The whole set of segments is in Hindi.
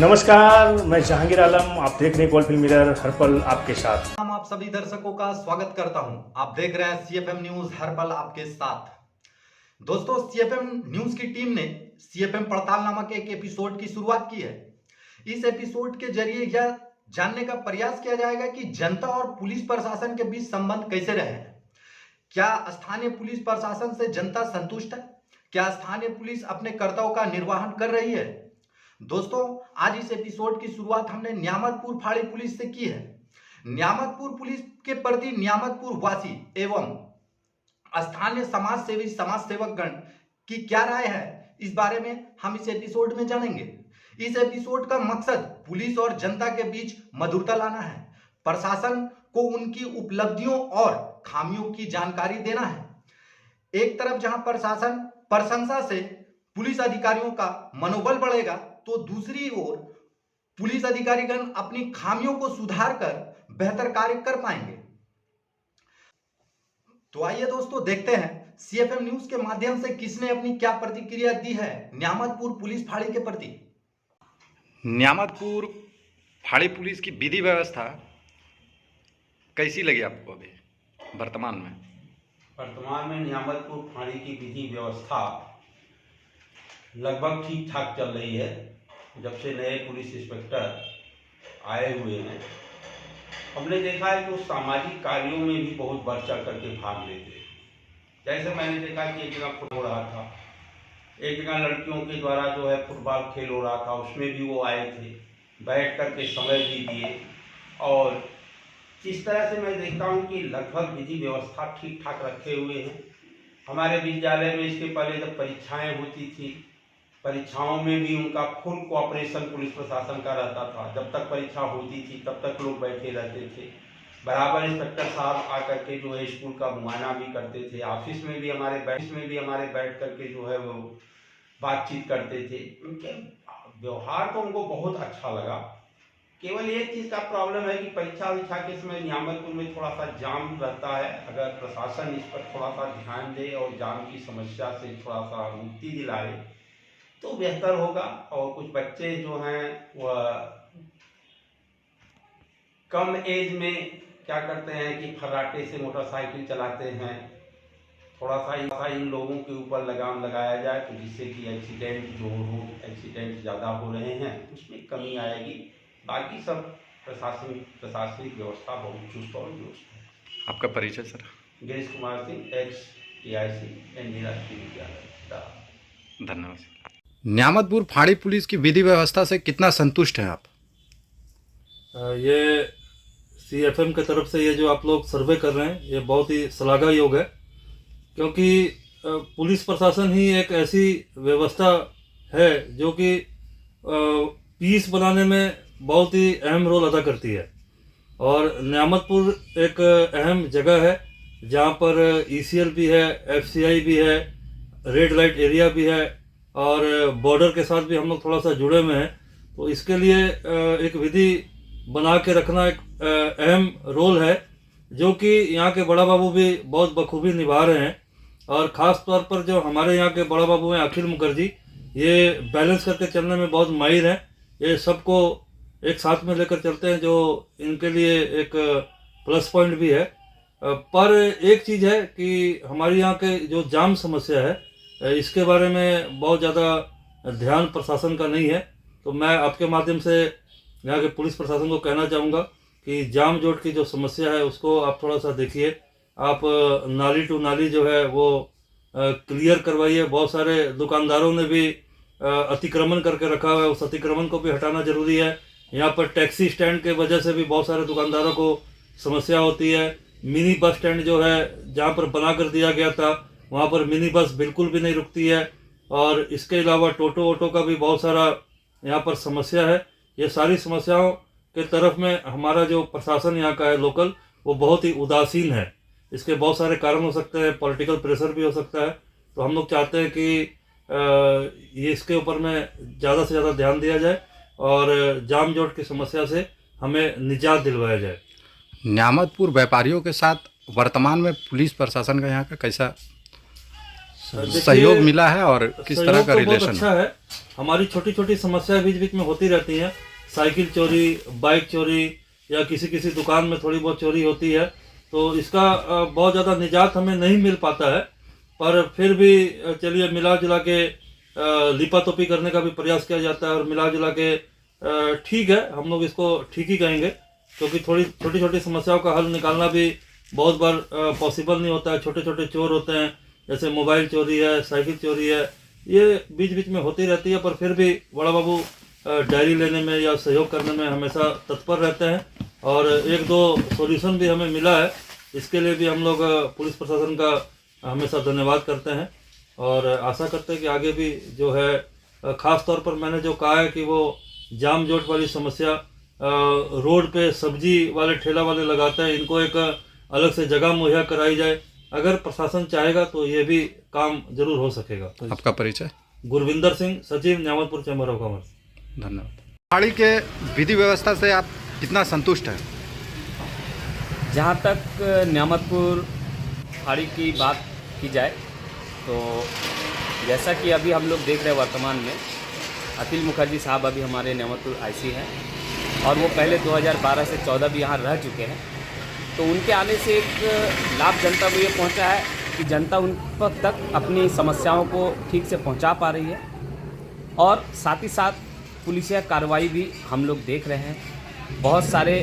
नमस्कार, मैं जहांगीर आलम। आप देख रहे हैं कोल फिल्म मिरर, हर पल आपके साथ। हम आप सभी दर्शकों का स्वागत करता हूं। आप देख रहे हैं सीएफएम न्यूज, हर पल आपके साथ। दोस्तों, सीएफएम न्यूज की टीम ने सीएफएम पड़ताल नामक एक एपिसोड की शुरुआत की है। इस एपिसोड के जरिए यह जानने का प्रयास किया जाएगा कि जनता और पुलिस प्रशासन के बीच संबंध कैसे रहे हैं। क्या स्थानीय पुलिस प्रशासन से जनता संतुष्ट है? क्या स्थानीय पुलिस अपने कर्तव्यों का निर्वहन कर रही है? दोस्तों, आज इस एपिसोड की शुरुआत हमने न्यामतपुर फाड़ी पुलिस से की है। न्यामतपुर पुलिस के प्रति न्यामतपुर वासी एवं स्थानीय समाज सेवी समाज सेवक गण की क्या राय है, इस बारे में हम इस एपिसोड में जानेंगे। इस एपिसोड का मकसद पुलिस और जनता के बीच मधुरता लाना है, प्रशासन को उनकी उपलब्धियों और खामियों की जानकारी देना है। एक तरफ जहां प्रशासन प्रशंसा से पुलिस अधिकारियों का मनोबल बढ़ेगा, तो दूसरी ओर पुलिस अधिकारीगण अपनी खामियों को सुधार कर बेहतर कार्य कर पाएंगे। तो आइए दोस्तों, देखते हैं सीएफएम न्यूज के माध्यम से किसने अपनी क्या प्रतिक्रिया दी है न्यामतपुर पुलिस फाड़ी के प्रति। न्यामतपुर फाड़ी पुलिस की विधि व्यवस्था कैसी लगी आपको अभी वर्तमान में? वर्तमान में न्यामतपुर फाड़ी की विधि व्यवस्था लगभग ठीक ठाक चल रही है। जब से नए पुलिस इंस्पेक्टर आए हुए हैं, हमने देखा है कि वो सामाजिक कार्यों में भी बहुत बढ़ चढ़ करके भाग लेते हैं। जैसे मैंने देखा कि एक जगह फुटबॉल हो रहा था, एक जगह लड़कियों के द्वारा जो है फुटबॉल खेल हो रहा था, उसमें भी वो आए थे, बैठ करके समय भी दिए। और इस तरह से मैं देखता हूँ कि लगभग विधि व्यवस्था ठीक ठाक रखे हुए हैं। हमारे विद्यालय में इसके पहले जब परीक्षाएं होती थी, परीक्षाओं में भी उनका फुल कोऑपरेशन पुलिस प्रशासन का रहता था। जब तक परीक्षा होती थी तब तक लोग बैठे रहते थे। बराबर इंस्पेक्टर साहब आकर के जो है स्कूल का मुआयना भी करते थे। ऑफिस में भी हमारे बैठ करके जो है वो बातचीत करते थे। उनके व्यवहार तो उनको बहुत अच्छा लगा। केवल एक चीज़ का प्रॉब्लम है कि परीक्षा विक्षा के समय न्यामतपुर में थोड़ा सा जाम रहता है। अगर प्रशासन इस पर थोड़ा सा ध्यान दे और जाम की समस्या से थोड़ा सा मुक्ति दिलाए तो बेहतर होगा। और कुछ बच्चे जो हैं वह कम एज में क्या करते हैं कि फर्राटे से मोटरसाइकिल चलाते हैं। थोड़ा सा इन लोगों के ऊपर लगाम लगाया जाए तो जिससे कि एक्सीडेंट ज़्यादा हो रहे हैं, उसमें कमी आएगी। बाकी सब प्रशासनिक व्यवस्था बहुत चुस्त और दुरुस्त है। आपका परिचय sir? Girish Kumar Singh, ex TIC ND राजकीय विद्यालय। धन्यवाद। न्यामतपुर फाड़ी पुलिस की विधि व्यवस्था से कितना संतुष्ट हैं आप? ये सीएफएम की तरफ से ये जो आप लोग सर्वे कर रहे हैं, ये बहुत ही श्लाघा योग है, क्योंकि पुलिस प्रशासन ही एक ऐसी व्यवस्था है जो कि पीस बनाने में बहुत ही अहम रोल अदा करती है। और न्यामतपुर एक अहम जगह है जहाँ पर ईसीएल भी है, एफसीआई भी है, रेड लाइट एरिया भी है और बॉर्डर के साथ भी हम लोग थोड़ा सा जुड़े हुए हैं। तो इसके लिए एक विधि बना के रखना एक अहम रोल है, जो कि यहाँ के बड़ा बाबू भी बहुत बखूबी निभा रहे हैं। और ख़ास तौर पर जो हमारे यहाँ के बड़ा बाबू हैं अखिल मुखर्जी, ये बैलेंस करके चलने में बहुत माहिर हैं। ये सबको एक साथ में लेकर चलते हैं, जो इनके लिए एक प्लस पॉइंट भी है। पर एक चीज़ है कि हमारे यहाँ के जो जाम समस्या है, इसके बारे में बहुत ज़्यादा ध्यान प्रशासन का नहीं है। तो मैं आपके माध्यम से यहाँ के पुलिस प्रशासन को कहना चाहूँगा कि जाम जोट की जो समस्या है उसको आप थोड़ा सा देखिए। आप नाली टू नाली जो है वो क्लियर करवाइए। बहुत सारे दुकानदारों ने भी अतिक्रमण करके रखा हुआ है, उस अतिक्रमण को भी हटाना ज़रूरी है। यहाँ पर टैक्सी स्टैंड के वजह से भी बहुत सारे दुकानदारों को समस्या होती है। मिनी बस स्टैंड जो है जहाँ पर बना कर दिया गया था, वहाँ पर मिनी बस बिल्कुल भी नहीं रुकती है। और इसके अलावा टोटो वोटो का भी बहुत सारा यहाँ पर समस्या है। ये सारी समस्याओं के तरफ में हमारा जो प्रशासन यहाँ का है लोकल, वो बहुत ही उदासीन है। इसके बहुत सारे कारण हो सकते हैं, पॉलिटिकल प्रेशर भी हो सकता है। तो हम लोग चाहते हैं कि ये इसके ऊपर में ज़्यादा से ज़्यादा ध्यान दिया जाए और जाम जोट की समस्या से हमें निजात दिलवाया जाए। न्यामतपुर व्यापारियों के साथ वर्तमान में पुलिस प्रशासन का यहाँ का कैसा सहयोग मिला है और किस तरह का सहयोग तो रिलेशन बहुत अच्छा है। हमारी छोटी छोटी समस्याएं बीच बीच में होती रहती हैं, साइकिल चोरी, बाइक चोरी या किसी किसी दुकान में थोड़ी बहुत चोरी होती है, तो इसका बहुत ज़्यादा निजात हमें नहीं मिल पाता है। पर फिर भी चलिए मिला जुला के लिपा तोपी करने का भी प्रयास किया जाता है और मिला जुला के ठीक है, हम लोग इसको ठीक ही कहेंगे, क्योंकि थोड़ी छोटी छोटी समस्याओं का हल निकालना भी बहुत बार पॉसिबल नहीं होता है। छोटे छोटे चोर होते हैं, जैसे मोबाइल चोरी है, साइकिल चोरी है, ये बीच बीच में होती रहती है, पर फिर भी बड़ा बाबू डायरी लेने में या सहयोग करने में हमेशा तत्पर रहते हैं और एक दो सॉल्यूशन भी हमें मिला है। इसके लिए भी हम लोग पुलिस प्रशासन का हमेशा धन्यवाद करते हैं और आशा करते हैं कि आगे भी जो है ख़ास तौर पर मैंने जो कहा है कि वो जाम जोट वाली समस्या, रोड पे सब्जी वाले ठेला वाले लगाते हैं, इनको एक अलग से जगह मुहैया कराई जाए। अगर प्रशासन चाहेगा तो ये भी काम जरूर हो सकेगा। आपका परिचय? गुरविंदर सिंह, सचिव न्यामतपुर चैम्बर ऑफ कॉमर्स। धन्यवाद। पहाड़ी के विधि व्यवस्था से आप कितना संतुष्ट हैं? जहाँ तक न्यामतपुर फाड़ी की बात की जाए तो जैसा कि अभी हम लोग देख रहे हैं वर्तमान में अखिल मुखर्जी साहब अभी हमारे न्यामतपुर आईसी हैं और वो पहले 2012 से 14 भी यहाँ रह चुके हैं, तो उनके आने से एक लाभ जनता को ये पहुँचा है कि जनता उन तक अपनी समस्याओं को ठीक से पहुँचा पा रही है और साथ ही साथ पुलिसिया कार्रवाई भी हम लोग देख रहे हैं। बहुत सारे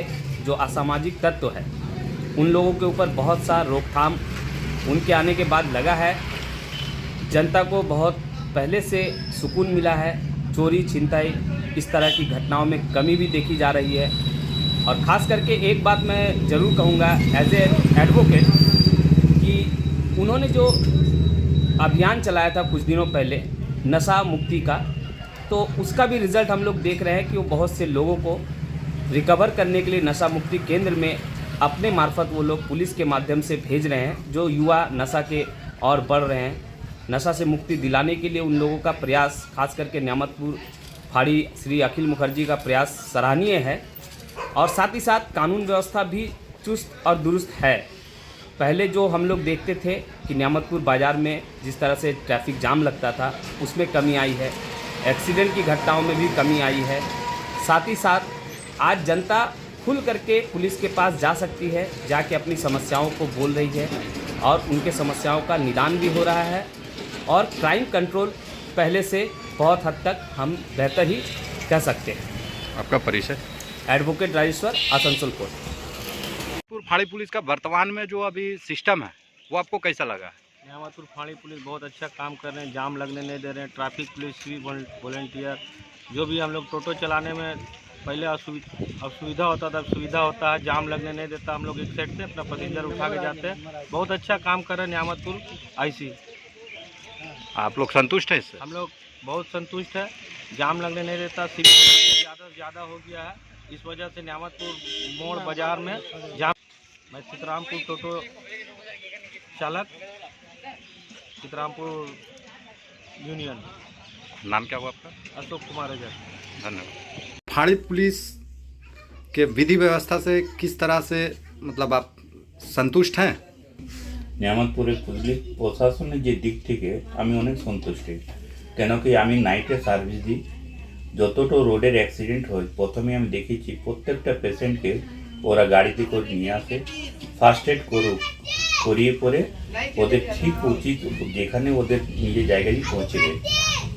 जो असामाजिक तत्व है उन लोगों के ऊपर बहुत सा रोकथाम उनके आने के बाद लगा है। जनता को बहुत पहले से सुकून मिला है, चोरी छिनताई इस तरह की घटनाओं में कमी भी देखी जा रही है। और ख़ास करके एक बात मैं ज़रूर कहूँगा एज ए एडवोकेट कि उन्होंने जो अभियान चलाया था कुछ दिनों पहले नशा मुक्ति का, तो उसका भी रिज़ल्ट हम लोग देख रहे हैं कि वो बहुत से लोगों को रिकवर करने के लिए नशा मुक्ति केंद्र में अपने मार्फत वो लोग पुलिस के माध्यम से भेज रहे हैं। जो युवा नशा के और बढ़ रहे हैं, नशा से मुक्ति दिलाने के लिए उन लोगों का प्रयास, खास करके न्यामतपुर फाड़ी श्री अखिल मुखर्जी का प्रयास सराहनीय है। और साथ ही साथ कानून व्यवस्था भी चुस्त और दुरुस्त है। पहले जो हम लोग देखते थे कि न्यामतपुर बाज़ार में जिस तरह से ट्रैफिक जाम लगता था उसमें कमी आई है, एक्सीडेंट की घटनाओं में भी कमी आई है। साथ ही साथ आज जनता खुल करके पुलिस के पास जा सकती है, जाके अपनी समस्याओं को बोल रही है और उनके समस्याओं का निदान भी हो रहा है और क्राइम कंट्रोल पहले से बहुत हद तक हम बेहतर ही कह सकते हैं। आपका परिचय? Advocate Rajeshwar, Asansol court. फाड़ी पुलिस का वर्तमान में जो अभी सिस्टम है वो आपको कैसा लगा? न्यामतपुर फाड़ी पुलिस बहुत अच्छा काम कर रहे हैं, जाम लगने नहीं दे रहे हैं। ट्रैफिक पुलिस भी वॉलंटियर, जो भी हम लोग टोटो चलाने में पहले असुविधा होता था, अब सुविधा होता है, जाम लगने नहीं देता। हम लोग एक साइड से अपना पैसेंजर उठा के जाते हैं। बहुत अच्छा काम कर रहे हैं न्यामतपुर आईसी। आप लोग संतुष्ट हैं इससे? हम लोग बहुत संतुष्ट है, जाम लगने नहीं देता। सिविल ज़्यादा से ज़्यादा हो गया है, इस वजह से न्यामतपुर मोड़ बाज़ार में जाम। मैं सीतारामपुर टोटो चालक, सीतारामपुर यूनियन। नाम क्या हुआ आपका? अशोक कुमार है। धन्यवाद। फाड़ी पुलिस के विधि व्यवस्था से किस तरह से मतलब आप संतुष्ट हैं? न्यामतपुरे पुलिस प्रशासনের যে দিক থেকে আমি অনেক সন্তুষ্ট, কেন কি আমি নাইটে সার্ভিস দিই। যতটা রোডের অ্যাক্সিডেন্ট হয় প্রথমে আমি দেখেছি প্রত্যেকটা পেশেন্টকে ওরা গাড়িতে করে নিয়ে আসে, ফার্স্ট এড করিয়ে পরে ওদের ঠিক উচিত যেখানে ওদের নিজের জায়গায় পৌঁছে দেয়।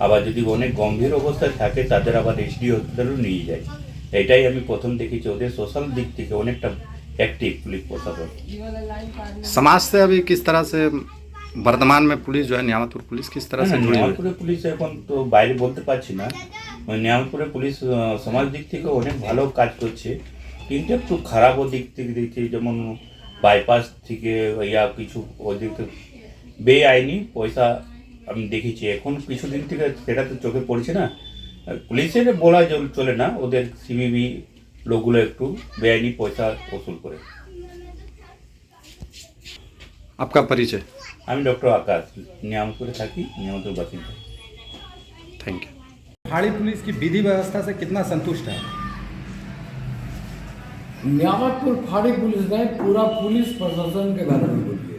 আবার যদি অনেক গম্ভীর অবস্থায় থাকে তাদের আবার এসডি হসপিটালও নিয়ে যায়। এটাই আমি প্রথম দেখেছি, ওদের সোশ্যাল দিক থেকে অনেকটা एक्टिव पुलिस प्रशासन। समाज से अभी किस तरह से वर्तमान में पुलिस जो है न्यामतपुर पुलिस किस तरह से जुड़ी हुई है? न्यामतपुरे पुलिस এখন তো বাইরে বলতে পারছি না, न्यामतपुरे पुलिस সমাজ দিক থেকে অনেক ভালো কাজ করছে, কিন্তু একটু খারাপ দিক থেকে দেখছি, যেমন বাইপাস থেকে ইয়া কিছু ওদিক থেকে বেআইনি পয়সা আমি দেখেছি। এখন কিছুদিন থেকে সেটা তো চোখে পড়ছে না, পুলিশের বলা চলে না, ওদের সিবিবি লোকগুলো একটু বেআইনি পয়সা वसूल করে। आपका परिचय? আমি ডক্টর আকাশ, न्यामतपुरे থাকি, न्यामतपुर বাসিন্দা। Thank you. फाड़ी पुलिस की विधि व्यवस्था से कितना संतुष्ट है? न्यामतपुर फाड़ी पुलिस ने पूरा पुलिस प्रशासन के बारे में बोलिए।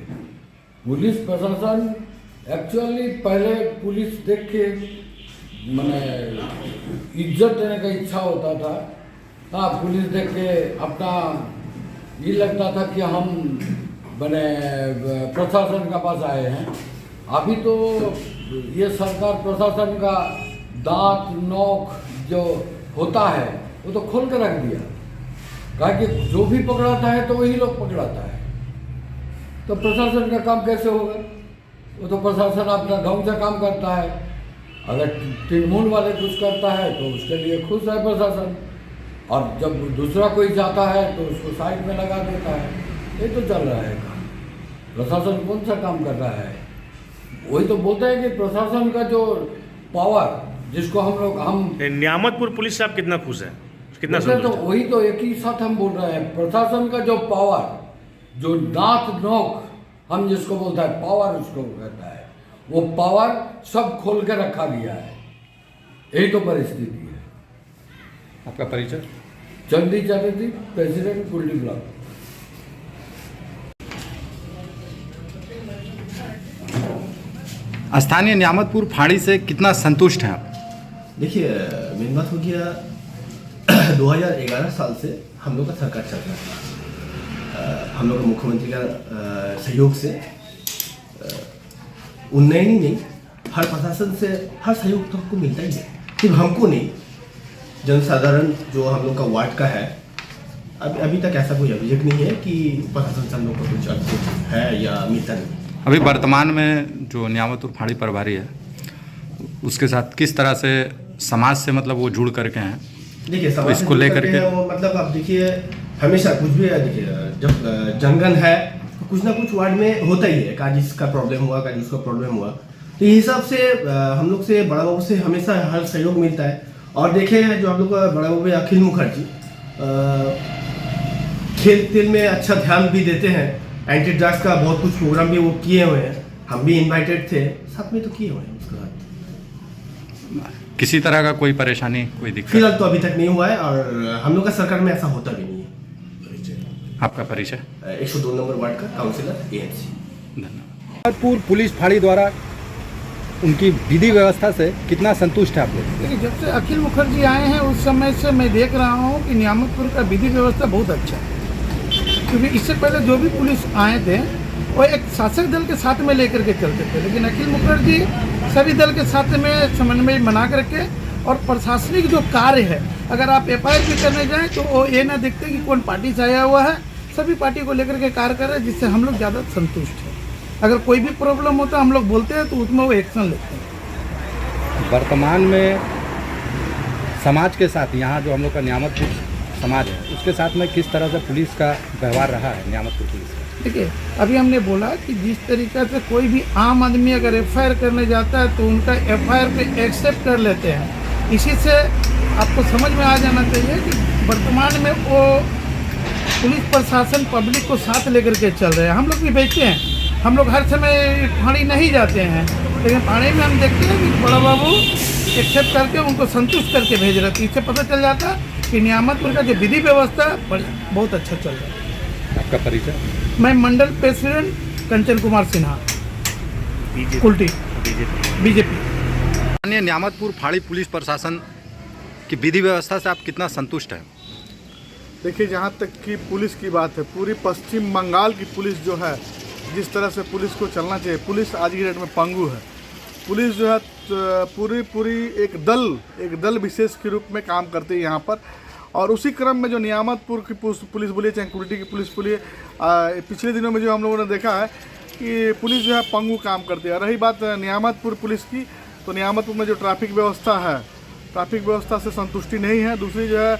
पुलिस प्रशासन एक्चुअली पहले पुलिस देख के मैंने इज्जत देने का इच्छा होता था। हाँ, पुलिस देख के अपना ये लगता था कि हम मैंने प्रशासन का पास आए हैं। अभी तो ये सरकार प्रशासन का दांत नोक जो होता है वो तो खोल के रख दिया। कहा कि जो भी पकड़ाता है तो वही लोग पकड़ाता है, तो प्रशासन का काम कैसे होगा? वो तो प्रशासन अपना ढंग से काम करता है। अगर तृणमूल वाले कुछ करता है तो उसके लिए खुश है प्रशासन, और जब दूसरा कोई जाता है तो उसको साइड में लगा देता है। ये तो चल रहा है काम। प्रशासन कौन सा काम कर रहा है? वही तो बोलते हैं कि प्रशासन का जो पावर, जिसको हम नियामतपुर पुलिस से आप कितना खुश हैं, कितना तो संतुष्ट हैं? वही तो एक ही साथ हम बोल रहे हैं। प्रशासन का जो पावर, जो दांत नोक हम जिसको बोलता है पावर, उसको कहता है, वो पावर सब खोल के रखा गया है। यही तो परिस्थिति है। आपका परिचय? चंदी चटर्जी, प्रेसिडेंट कुल्टी ब्लॉक। स्थानीय नियामतपुर फाड़ी से कितना संतुष्ट हैं आप? देखिए, मेन बात हो गया 2011 साल से हम लोग का सरकार चल रहा था। हम लोग का मुख्यमंत्री का सहयोग से उन्नयन ही नहीं, हर प्रशासन से हर सहयोग तो हमको मिलता ही है। सिर्फ हमको नहीं, जनसाधारण जो हम लोग का वार्ड का है, अभी तक ऐसा कोई अभियोग नहीं है कि प्रशासन से हम लोग को कुछ अभियोग है या मिलता नहीं। अभी वर्तमान में जो नियामतपुर फाड़ी प्रभारी है, उसके साथ किस तरह से समाज से मतलब वो जुड़ करके हैं? देखिए, तो इसको लेकर के वो मतलब आप देखिए, हमेशा कुछ भी है। देखिए, जब जंगल है तो कुछ ना कुछ वार्ड में होता ही है, का जिसका प्रॉब्लम हुआ, का जिसका प्रॉब्लम हुआ। तो इस हिसाब से हम लोग से बड़ा बाबू से हमेशा हर सहयोग मिलता है। और देखे जो आप लोग का बड़ा बाबू अखिल मुखर्जी खेल तेल में अच्छा ध्यान भी देते हैं। एंटी ड्रग्स का बहुत कुछ प्रोग्राम भी वो किए हुए हैं, हम भी इन्वाइटेड थे, साथ में तो किए हुए हैं। उसके बाद किसी तरह का कोई परेशानी, कोई दिक्कत फिलहाल तो अभी तक नहीं हुआ है, और हम लोग का सरकार में ऐसा होता भी नहीं है। आपका परिचय? 102 नंबर वार्ड का काउंसिलर एएनसी। धन्यवाद। नियामतपुर पुलिस फाड़ी द्वारा उनकी विधि व्यवस्था से कितना संतुष्ट है आप लोग? देखिए, जब से अखिल मुखर्जी आए हैं उस समय से मैं देख रहा हूँ कि नियामतपुर का विधि व्यवस्था बहुत अच्छा है। क्योंकि इससे पहले जो भी पुलिस आए थे वो एक शासक दल के साथ में लेकर के चलते थे, लेकिन अखिल मुखर्जी सभी दल के साथ में समन्वय बना करके, और प्रशासनिक जो कार्य है, अगर आप एफआईआर भी करने जाएं तो वो ये ना देखते कि कौन पार्टी से आया हुआ है, सभी पार्टी को लेकर के कार्य कर रहे हैं, जिससे हम लोग ज़्यादा संतुष्ट हैं। अगर कोई भी प्रॉब्लम होता है हम लोग बोलते हैं तो उसमें वो एक्शन लेते हैं। वर्तमान में समाज के साथ यहाँ जो हम लोग का नियामतपुर समाज है, उसके साथ में किस तरह से पुलिस का व्यवहार रहा है नियामतपुर पुलिस का? देखिए, अभी हमने बोला कि जिस तरीके से कोई भी आम आदमी अगर एफआईआर करने जाता है तो उनका एफआईआर पे एक्सेप्ट कर लेते हैं। इसी से आपको समझ में आ जाना चाहिए कि वर्तमान में वो पुलिस प्रशासन पब्लिक को साथ लेकर के चल रहे हैं। हम लोग भी बेचते हैं, हम लोग हर समय फाड़ी नहीं जाते हैं, लेकिन फाड़ी में हम देखते हैं कि बड़ा बाबू एक्सेप्ट करके उनको संतुष्ट करके भेज रहे थे। इससे पता चल जाता कि नियामतपुर का जो विधि व्यवस्था बहुत अच्छा चल रहा है। आपका परिचय? मैं मंडल प्रेसिडेंट कंचन कुमार सिन्हा, कुल्टी, बीजेपी। स्थानीय नियामतपुर फाड़ी पुलिस प्रशासन की विधि व्यवस्था से आप कितना संतुष्ट हैं? देखिए, जहाँ तक कि पुलिस की बात है, पूरी पश्चिम बंगाल की पुलिस जो है, जिस तरह से पुलिस को चलना चाहिए, पुलिस आज की डेट में पंगु है। पुलिस जो है पूरी एक दल विशेष के रूप में काम करती है यहाँ पर। और उसी क्रम में जो नियामतपुर की पुलिस बोलिए, चाहे कुल्टी की पुलिस बोलिए, पिछले दिनों में जो हम लोगों ने देखा है कि पुलिस जो है पंगु काम करती है। रही बात नियामतपुर पुलिस की, तो नियामतपुर में जो ट्रैफिक व्यवस्था है, ट्रैफिक व्यवस्था से संतुष्टि नहीं है। दूसरी जो है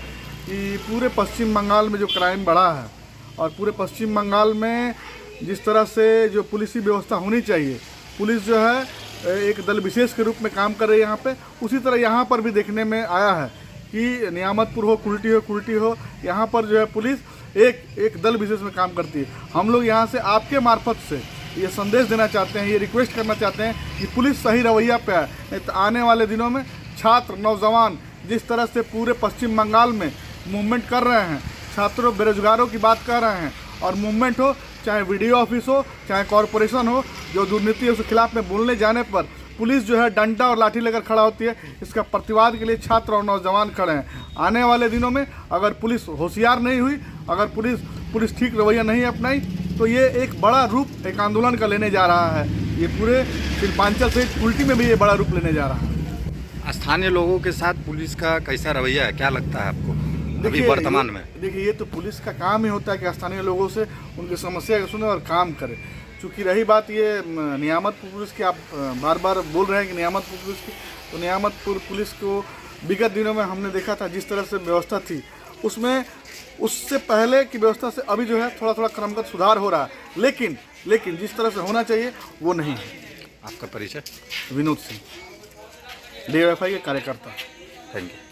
कि पूरे पश्चिम बंगाल में जो क्राइम बढ़ा है, और पूरे पश्चिम बंगाल में जिस तरह से जो पुलिस की व्यवस्था होनी चाहिए, पुलिस जो है एक दल विशेष के रूप में काम कर रही है यहाँ पे, उसी तरह यहाँ पर भी देखने में आया है कि नियामतपुर हो, कुल्टी हो, यहाँ पर जो है पुलिस एक दल विशेष में काम करती है। हम लोग यहाँ से आपके मार्फत से ये संदेश देना चाहते हैं, ये रिक्वेस्ट करना चाहते हैं कि पुलिस सही रवैया पे आए। नहीं तो आने वाले दिनों में छात्र, नौजवान जिस तरह से पूरे पश्चिम बंगाल में मूवमेंट कर रहे हैं, छात्रों बेरोजगारों की बात कर रहे हैं, और मूवमेंट हो चाहे वीडियो ऑफिस हो, चाहे कॉरपोरेशन हो, जो दुर्नीति है उसके खिलाफ में बोलने जाने पर पुलिस जो है डंडा और लाठी लेकर खड़ा होती है। इसका प्रतिवाद के लिए छात्र और नौजवान खड़े हैं। आने वाले दिनों में अगर पुलिस होशियार नहीं हुई, अगर पुलिस ठीक रवैया नहीं अपनाई, तो ये एक बड़ा रूप एक आंदोलन का लेने जा रहा है। ये पूरे शिल्पांचल से कुल्टी में भी ये बड़ा रूप लेने जा रहा है। स्थानीय लोगों के साथ पुलिस का कैसा रवैया है, क्या लगता है आपको अभी वर्तमान में? देखिए, ये तो पुलिस का काम ही होता है कि स्थानीय लोगों से उनकी समस्या को सुने और काम करे। चूँकि रही बात ये नियामतपुर पुलिस की, आप बार बार बोल रहे हैं कि नियामतपुर पुलिस की, तो नियामतपुर पुलिस को विगत दिनों में हमने देखा था जिस तरह से व्यवस्था थी, उसमें उससे पहले की व्यवस्था से अभी जो है थोड़ा थोड़ा क्रमगत सुधार हो रहा है, लेकिन जिस तरह से होना चाहिए वो नहीं है। आपका परिचय? विनोद सिंह, DYFI के कार्यकर्ता। Thank you.